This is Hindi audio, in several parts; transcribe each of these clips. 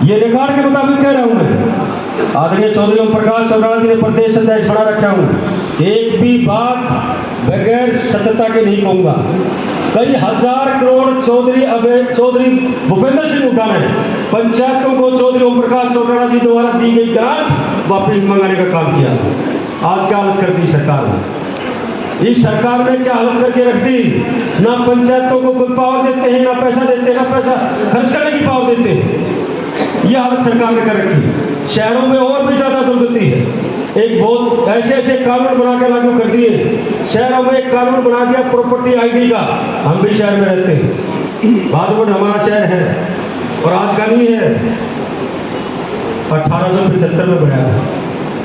ये रिकॉर्ड के मुताबिक कह रहा हूं मैं। आदरणीय चौधरी ओम प्रकाश चौटाला जी ने प्रदेश अध्यक्ष बना रखा हूं, एक भी बात बगैर सत्यता के नहीं कहूंगा। कई हजार करोड़ चौधरी भूपेंद्र सिंह हुड्डा ने पंचायतों को चौधरी ओम प्रकाश चौटाला जी द्वारा दी गई ग्रांट वापस मंगाने का काम किया। आज क्या हालत कर दी सरकार ने? इस सरकार ने क्या हालत करके रख दी? ना पंचायतों को कोई पावर देते हैं, ना पैसा देते हैं, ना पैसा खर्च करने की पावर देते हैं। यह हालत सरकार ने कर रखी। शहरों में और भी ज्यादा दुर्गति है। एक बहुत ऐसे कानून बना के लागू कर दिए। शहरों में एक कानून बना दिया प्रॉपर्टी आईडी का। हम भी शहर में रहते हैं, भादुड़ हमारा शहर है और आज का नहीं है, 1875 में बनाया।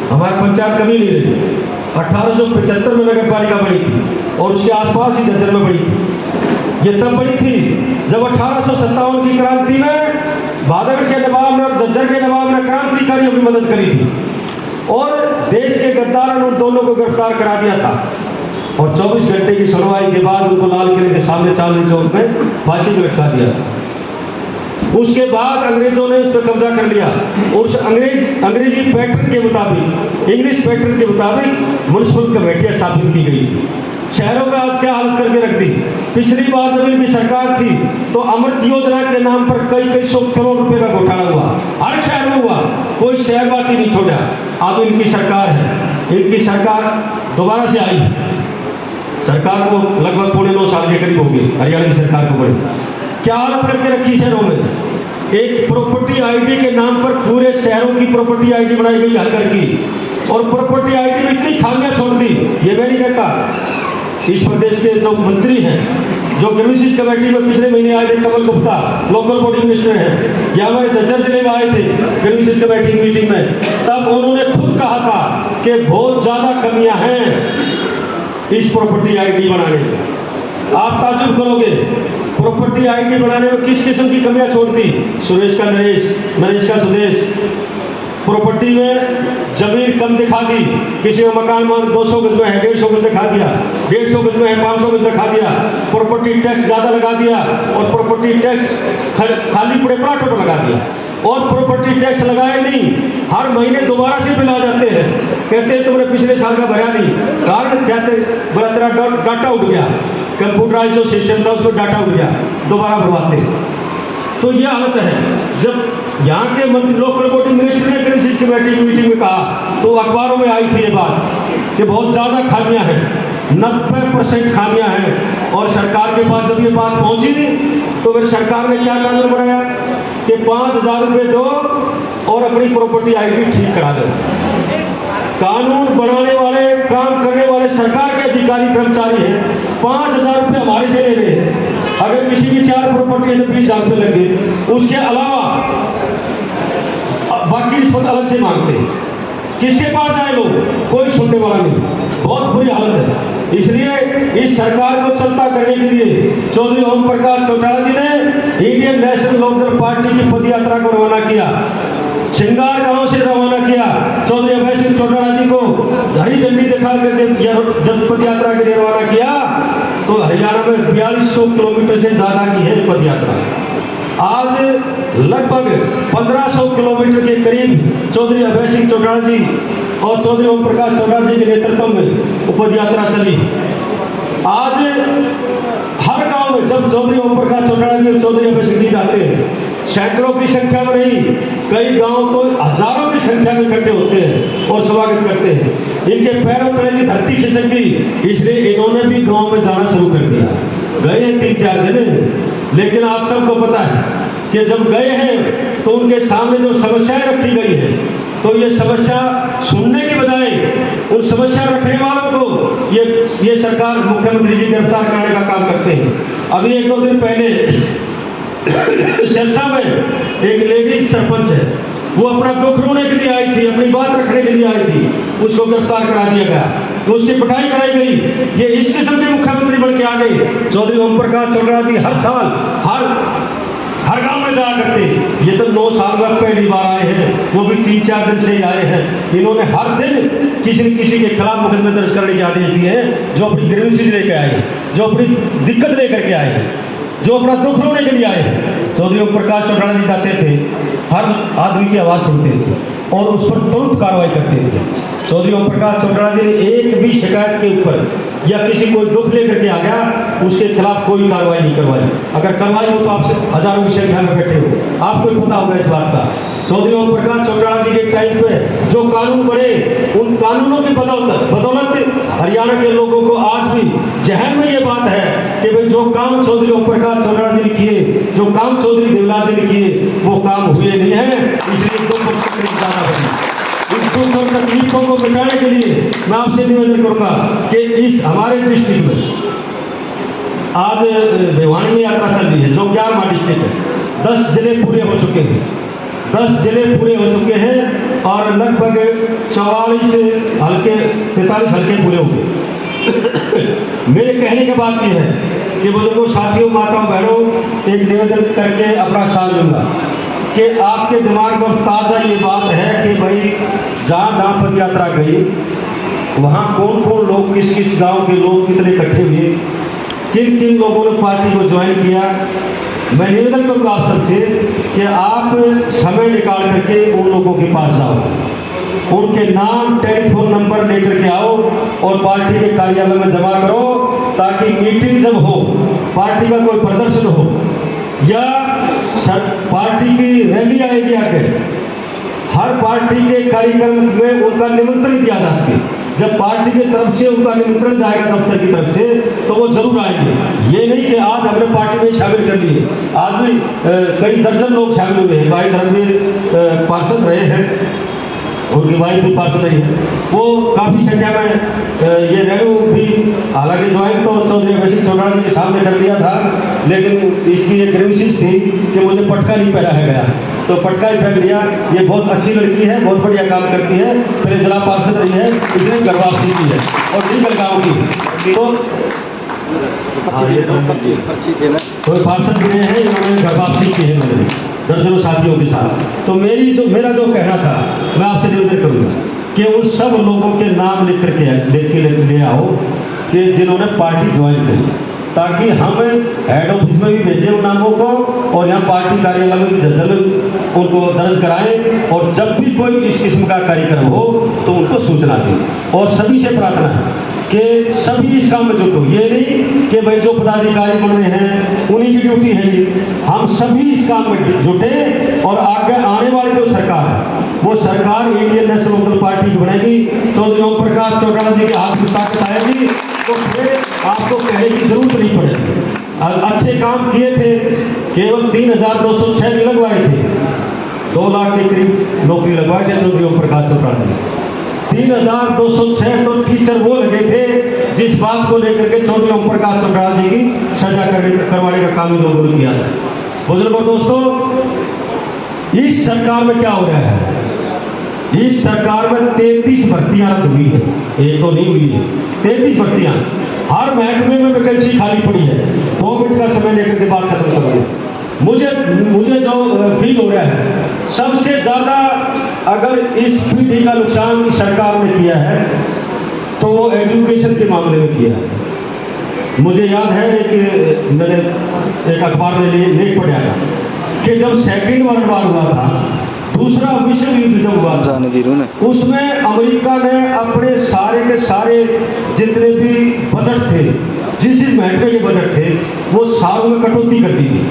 हमारी पंचायत कभी नहीं रही। 1875 में नगर पालिका बनी थी और उसके आसपास ही झज्जर में बनी थी। ये तब बनी थी जब 1857 की क्रांति में भादड़ के नवाब ने और झज्जर के नवाब ने क्रांतिकारियों की मदद करी थी और देश के गद्दारों ने उन दोनों को गिरफ्तार करा दिया था और 24 घंटे की सुनवाई के बाद उनको लाल किले के सामने चांदनी चौक में फांसी पर लटका दिया। उसके बाद अंग्रेजों ने उस पर कब्जा कर लिया। उस अंग्रेजी पैटर्न के मुताबिक, इंग्लिश पैटर्न के मुताबिक म्युनिसिपल कमेटियां स्थापित की गई थी। शहरों में आज क्या हालत करके रख दी? पिछली बार जब इनकी सरकार थी तो अमृत योजना के नाम पर कई सौ करोड़ रुपए का घोटाला हुआ, हर शहर में हुआ, कोई शहर बाकी नहीं छोड़ा। अब इनकी सरकार है, इनकी सरकार दोबारा से आई। सरकार को लगभग 9.25 साल के करीब हो गए, हरियाणा की सरकार को बड़ी। क्या हालत करके रखी शहरों में? एक प्रॉपर्टी आईडी के नाम पर पूरे शहरों की प्रॉपर्टी आईडी बनाई गई हर घर की, और प्रॉपर्टी आईडी में इतनी खामियां छोड़ दी। ये मैं नहीं कहता, इस प्रदेश के जो मंत्री हैं, जो ग्रीनविच कमेटी में पिछले महीने आए थे, कमल गुप्ता लोकल बॉडी मिनिस्टर हैं, या हमारे झज्जर जिले में आए थे ग्रीनविच कमेटी की मीटिंग में, तब उन्होंने खुद कहा था कि बहुत ज्यादा कमियां हैं इस प्रॉपर्टी आईडी बनाने में। आप ताजुब करोगे, प्रॉपर्टी आईडी बनाने में किस किस्म की कमियां छोड़ दी? सुरेश का नरेश, नरेश का सुदेश। प्रॉपर्टी में जमीन कम दिखा दी, किसी का मकान 200 गज में है 150 गज दिखा दिया, 150 गज में है 500 गज दिखा दिया। प्रॉपर्टी टैक्स ज्यादा लगा दिया और प्रॉपर्टी टैक्स खाली पड़े प्लाटों पर लगा दिया, और प्रॉपर्टी टैक्स लगाए नहीं, हर महीने दोबारा से बिल आ जाते हैं। कहते हैं तुमने पिछले साल का भरा नहीं, कारण क्या थे? बोला तेरा डाटा उठ गया, कंप्यूटराइज जो सिस्टम था उसमें डाटा उठ गया, दोबारा भरवाते। तो यह हालत है। जब यहाँ के मंत्री लोकल बॉडी मिनिस्टर ने ग्रीनविच कमेटी की मीटिंग में कहा तो अखबारों में आई थी ये बात कि बहुत ज्यादा खामियां हैं, 90% खामियां हैं। और सरकार के पास जब ये बात पहुंची तो फिर सरकार ने क्या कानून बनाया कि 5,000 रुपये दो और अपनी प्रॉपर्टी आईडी ठीक करा दो। कानून बनाने वाले, काम करने वाले सरकार के अधिकारी कर्मचारी हैं, 5,000 रुपये हमारे से ले रहे हैं। अगर किसी की 4 प्रॉपर्टी है तो 20,000 रुपये लगे, उसके अलावा बाकी रिश्वत अलग से मांगते हैं। किसके पास आए लोग? कोई सुनने वाला नहीं। बहुत बुरी हालत है। इसलिए इस सरकार को चलता करने के लिए चौधरी ओम प्रकाश चौटाला जी ने इंडियन नेशनल लोकदल पार्टी की पद यात्रा को रवाना किया। सिंगार गांव से रवाना किया। चौधरी अभय सिंह चौटाला जी को हरी झंडी दिखा करके जब पद यात्रा के लिए रवाना किया तो हरियाणा में 4200 किलोमीटर से ज्यादा की है पद यात्रा। आज लगभग 1500 किलोमीटर के करीब चौधरी अभय सिंह चौटाला जी और चौधरी ओम प्रकाश चौटाला जी के नेतृत्व में पद यात्रा चली। आज हर गांव में जब चौधरी ओम प्रकाश चौटाला जी और चौधरी अभय सिंह जी जाते हैं, सैकड़ों की संख्या में नहीं, कई गांव तो हजारों की संख्या में इकट्ठे होते हैं और स्वागत करते हैं। इनके पैरों तले की धरती खिसक गई, इसलिए इन्होंने भी गांव में जाना शुरू कर दिया। गए 3-4 दिन, लेकिन आप सबको पता है कि जब गए हैं तो उनके सामने जो समस्याएं रखी गई है, तो ये समस्या सुनने की बजाय उन समस्या रखने वालों को ये सरकार, मुख्यमंत्री जी गिरफ्तार करने का काम करते हैं। अभी 1-2 दिन पहले सिरसा में एक लेडीज सरपंच है, वो अपना दुख रोने के लिए आई थी, अपनी बात रखने के लिए आई थी, उसको गिरफ्तार करा दिया गया, तो उसकी पिटाई कराई गई। ये इस किस्म के मुख्यमंत्री बन के आ गए। चौधरी ओम प्रकाश चौटाला जी हर साल हर गांव में जाया करते। ये तो 9 साल में पहली बार आए हैं, वो भी 3-4 दिन से ही आए हैं। इन्होंने हर दिन किसी न किसी के खिलाफ मुकदमे दर्ज करने के आदेश दिए हैं, जो अपनी ग्रीनविच लेके आए, जो अपनी दिक्कत लेकर के आए, जो अपना दुख रोने के लिए आए। चौधरी ओम प्रकाश चौटाला जी जाते थे हर आदमी की आवाज़ सुनते थे और उस पर तुरंत कार्रवाई करते थे। चौधरी ओम प्रकाश चौटाला जी ने एक भी शिकायत के ऊपर या किसी को दुख लेकर के आ गया उसके खिलाफ कोई कार्रवाई नहीं करवाई। अगर करवाई हो तो आपसे हजारों की संख्या में बैठे हो, आपको भी पता होगा इस बात का। चौधरी ओम प्रकाश चौटाला जी के टाइम पे जो कानून बने उन कानूनों की बदौलत हरियाणा के लोगों को आज भी जहन में ये बात है कि भाई जो काम चौधरी ओम प्रकाश चौटाला जी ने किए, जो काम चौधरी देवलाल जी ने किए, वो काम हुए नहीं है। इसलिए दो ज्यादा बनी इन दुख और तकलीफों को मिटाने के लिए मैं आपसे निवेदन करूंगा कि इस हमारे डिस्ट्रिक्ट में आज भिवानी में यात्रा चल रही है जो 11वां डिस्ट्रिक्ट है। 10 जिले पूरे हो चुके हैं, 10 जिले पूरे हो चुके हैं और लगभग 44 हल्के 43 हल्के पूरे हो गए। मेरे कहने की बात यह है कि बुजुर्गों, साथियों, माताओं, बहनों, एक निवेदन करके अपना स्थान लूंगा कि आपके दिमाग में ताज़ा ये बात है कि भाई जहाँ जहाँ पद यात्रा गई वहाँ कौन कौन लोग, किस किस गांव के लोग कितने इकट्ठे हुए, किन किन लोगों ने पार्टी को ज्वाइन किया। मैं निवेदन करूँगा आप सबसे कि आप समय निकाल करके उन लोगों के पास जाओ, उनके नाम टेलीफोन नंबर लेकर के आओ और पार्टी के कार्यालय में जमा करो, ताकि मीटिंग जब हो, पार्टी का कोई प्रदर्शन हो या पार्टी की रैली आएगी आगे, हर पार्टी के कार्यक्रम में उनका निमंत्रण दिया जा सके। जब पार्टी की तरफ से उनका निमंत्रण जाएगा दफ्तर की तरफ से तो वो जरूर आएंगे। ये नहीं कि आज हमने पार्टी में शामिल कर लिए, आज भी कई दर्जन लोग शामिल हुए हैं। भाई धर्मवीर पार्षद रहे हैं, उनकी वाइफ भी पार्षद रही है, वो काफ़ी संख्या में ये रेणु भी, हालांकि ज्वाइन तो चौधरी अभय सिंह चौटाला जी के सामने कर दिया था, लेकिन इसकी एक रिविशिश थी कि मुझे पटका नहीं पहनाया गया, तो पटका ही फेंक दिया। ये बहुत अच्छी लड़की है, बहुत बढ़िया काम करती है, फिर जिला पार्षद रही है, इसने घर वापसी की है और ठीक गाँव की। तो कोई पार्षद भी हैं, इन्होंने घर वापसी की है मैंने दर्जनों साथियों के साथ। तो मेरा जो कहना था, मैं आपसे निवेदन करूँगा कि उन सब लोगों के नाम लिख करके ले आओ कि जिन्होंने पार्टी ज्वाइन की, ताकि हम हेड ऑफिस में भी भेजें उन नामों को और यहाँ पार्टी कार्यालय में भी उनको दर्ज कराएं, और जब भी कोई इस किस्म का कार्यक्रम हो तो उनको सूचना दें। और सभी से प्रार्थना है कि सभी इस काम में जुटो। ये नहीं कि भाई जो पदाधिकारी बन रहे हैं उन्हीं की ड्यूटी है ये, हम सभी इस काम में जुटे और आगे आने वाली जो सरकार है वो सरकार इंडियन नेशनल लोकल पार्टी की बनेगी। चौधरी ओम प्रकाश चौटाला जी के हाथ में ताकत आएगी तो फिर आपको कहने की जरूरत नहीं पड़ेगी। अच्छे काम किए थे, केवल 3206 नहीं लगवाए थे, 2 लाख के करीब नौकरी लगवाए थे चौधरी ओम प्रकाश चौटाला जी। 3206 तो टीचर वो लगे थे जिस बात को लेकर के चौधरी ओम प्रकाश चौटाला जी की सजा करवाने का काम इन लोगों ने किया था। बुजुर्गों, दोस्तों, इस सरकार में क्या हो रहा है? इस सरकार में 33 भर्तियां रद्द हुई है, एक तो नहीं हुई है, 33 भर्तियां। हर महकमे में वैकेंसी खाली पड़ी है। 2 मिनट का समय लेकर के बात खत्म करूंगा। मुझे जो फील हो रहा है, सबसे ज्यादा अगर इस पीढ़ी का नुकसान सरकार ने किया है तो वो एजुकेशन के मामले में किया है। मुझे याद है कि मैंने एक अखबार में लेख पढ़ा था कि जब सेकेंड वर्ल्ड वॉर हुआ था, दूसरा विश्व युद्ध जब हुआ था, उसमें अमेरिका ने अपने सारे के सारे जितने भी बजट थे, जिस महंगे के बजट थे, वो सारों में कटौती कर दी थी,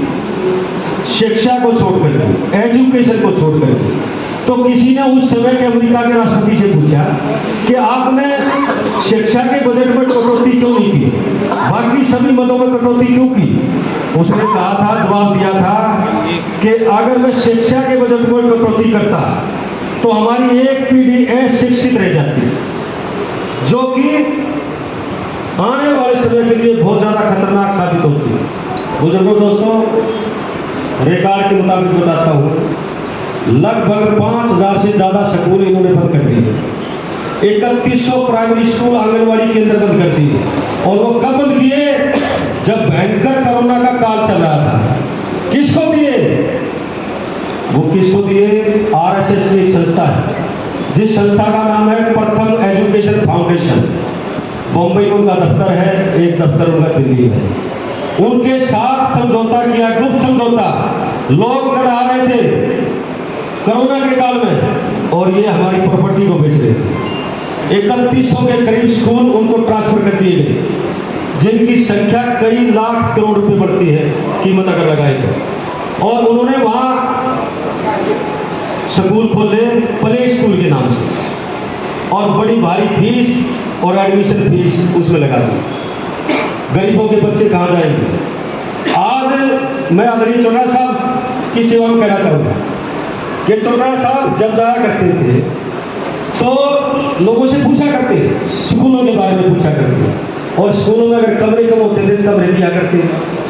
शिक्षा को छोड़कर के, एजुकेशन को छोड़कर के। तो किसी ने उस समय के अमेरिका के राष्ट्रपति से पूछा कि आपने शिक्षा के बजट में कटौती क्यों नहीं की, बाकी सभी मदों में कटौती क्यों की? उसने कहा था, जवाब दिया था कि अगर मैं शिक्षा के बजट में कटौती करता तो हमारी एक पीढ़ी अशिक्षित रह जाती, जो कि आने वाले समय के लिए बहुत ज्यादा खतरनाक साबित होती है। बुजुर्गों, दोस्तों, रिकॉर्ड के मुताबिक बताता हूँ, लगभग 5000 से ज्यादा स्कूल इन्होंने बंद कर दिए, 3100 प्राइमरी स्कूल, आंगनबाड़ी केंद्र बंद कर दिए। और वो कब बंद किए? जब भयंकर कोरोना का काल चल रहा था। किसको दिए? वो किसको दिए? आरएसएस की एक संस्था है, जिस संस्था का नाम है प्रथम एजुकेशन फाउंडेशन। बॉम्बे में उनका दफ्तर है, एक दफ्तर उनका दिल्ली है। उनके साथ समझौता किया, गुप्त समझौता। लोग डरा रहे थे कोरोना के काल में, और ये हमारी प्रॉपर्टी को बेच रहे थे। 3100 के करीब स्कूल उनको ट्रांसफर कर दिए गए, जिनकी संख्या कई लाख करोड़ रुपए बढ़ती है कीमत अगर लगाए तो। और उन्होंने वहां स्कूल खोले प्ले स्कूल के नाम से, और बड़ी भारी फीस और एडमिशन फीस उसमें लगा दी। गरीबों के बच्चे कहाँ जाएंगे? आज मैं आदरणीय चौटाला साहब की सेवा में कहना चाहूँगा कि चौटाला साहब जब जाया करते थे तो लोगों से पूछा करते, स्कूलों के बारे में पूछा करते, और स्कूलों में अगर कमरे कम होते थे कमरे दिया करते,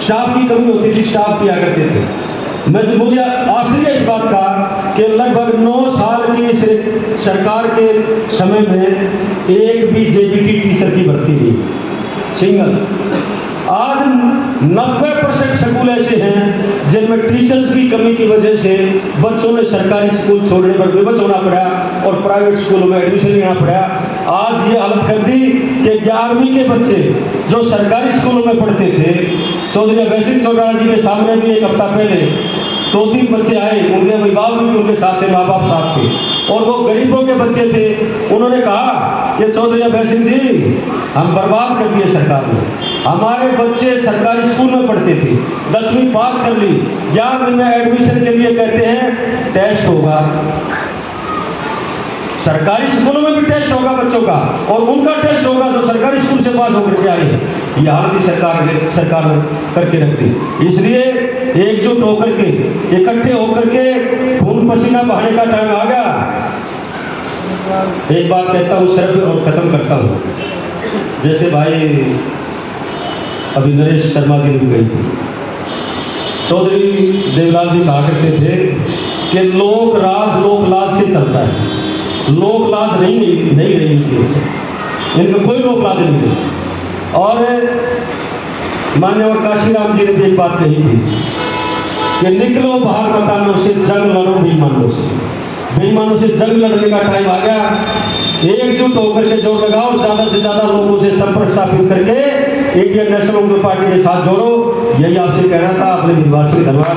स्टाफ की कमी होती थी स्टाफ दिया करते थे। मुझे आश्चर्य इस बात का कि लगभग 9 साल की सरकार के समय में एक भी जेबीटी टीचर की भर्ती नहीं, सिंगल। आज 90% स्कूल ऐसे हैं जिनमें टीचर्स की कमी की वजह से बच्चों ने सरकारी स्कूल छोड़ने पर विवश होना पड़ा और प्राइवेट स्कूलों में एडमिशन लेना पड़ा। आज ये हालत कर दी कि 11वीं के बच्चे जो सरकारी स्कूलों में पढ़ते थे, चौधरी अभय सिंह चौटाला जी के सामने भी एक हफ्ता पहले 2-3 बच्चे आए, उनके अभिभावक भी उनके साथ थे, माँ बाप साथ थे, और वो गरीबों के बच्चे थे। उन्होंने कहा कि चौधरी अभय सिंह जी, हम बर्बाद कर दिए सरकार ने, हमारे बच्चे सरकारी स्कूल में पढ़ते थे, 10वीं पास कर ली, 11वीं में एडमिशन के लिए कहते हैं टेस्ट होगा। सरकारी स्कूलों में भी टेस्ट होगा बच्चों का, और उनका टेस्ट होगा जो सरकारी स्कूल से पास होकर के आए। ये हालत सरकार ने करके रख दी। इसलिए एकजुट होकर के, इकट्ठे होकर के खून पसीना बहाने का टाइम आ गया। एक बात कहता हूँ सिर्फ और खत्म करता हूँ। जैसे भाई अभी नरेश शर्मा जी ने गई थी, चौधरी देवलाल जी कहा करते थे कि लोक राज लोक लाज से चलता है, लोक लाज नहीं रही इनका कोई लोक लाज नहीं है। और मान्यवर काशीराम जी ने भी एक बात कही थी कि निकलो बाहर मैदानों से, जंग लड़ो बेईमानों से। बेईमानों से जंग लड़ने का टाइम आ गया। एकजुट होकर के जोर लगाओ, ज्यादा से ज्यादा लोगों से संपर्क स्थापित करके इंडियन नेशनल कांग्रेस पार्टी के साथ जोड़ो। यही आपसे कहना था। अपने विश्वास से धन्यवाद।